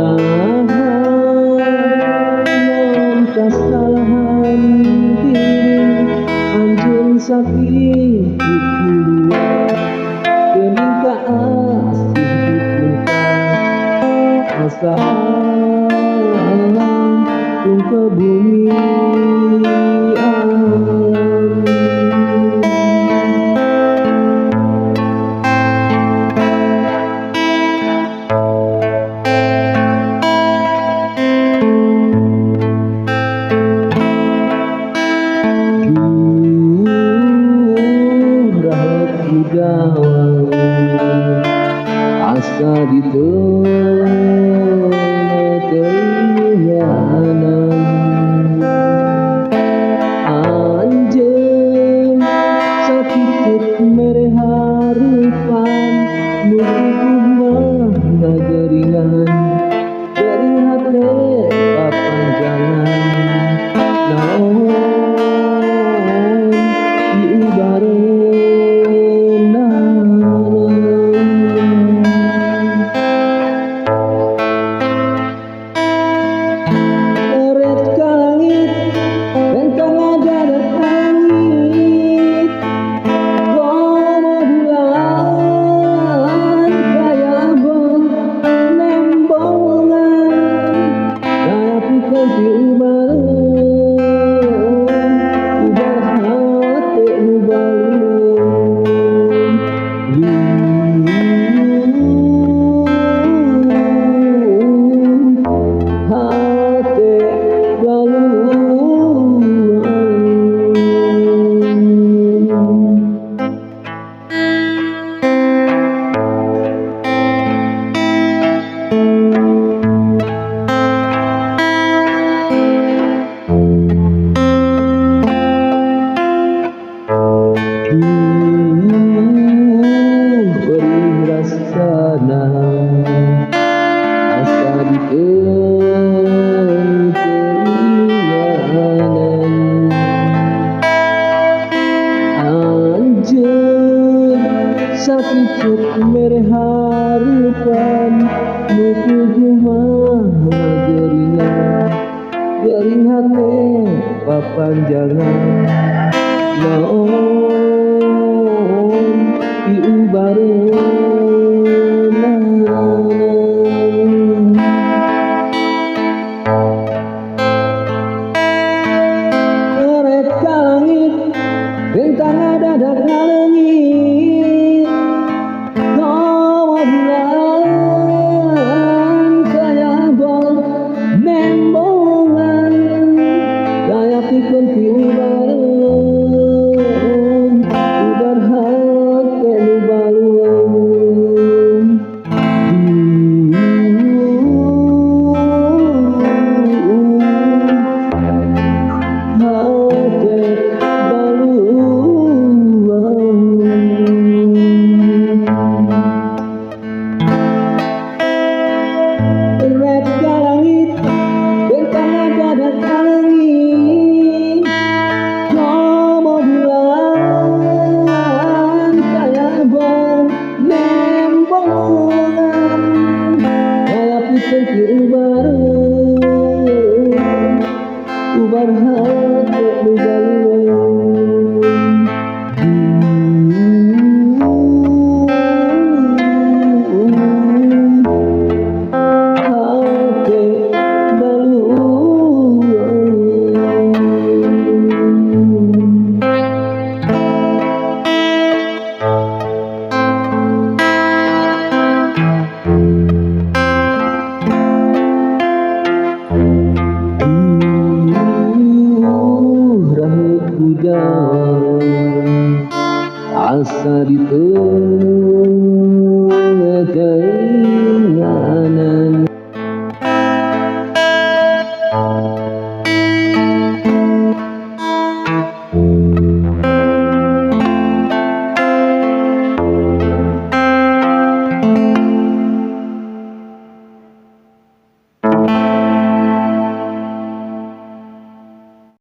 non kasalahan diri anjeun saking kulua geuning ka asih asaan tung ke bumi. Asa diteunahan anjeun sakit mere harupan nuhun ngageringan gering hate papanjangan naon diubareunna. Perih rasana asa dikeun keinganan anjeun sakit mere harupan nu kumaha ngageringan gering hate papanjangan naon diubareunna. Erek ka langit bentang dadak ngaleungit nawa bulan kaya bol nembongan daya pikeun ti ubareun ubar hate nu balueun hate red ka langit bentang dadak ngaleungit nawa bulan kaya bol nembongan daya pikeun ti ubar hate nu balueun hate raheut asa diteunahan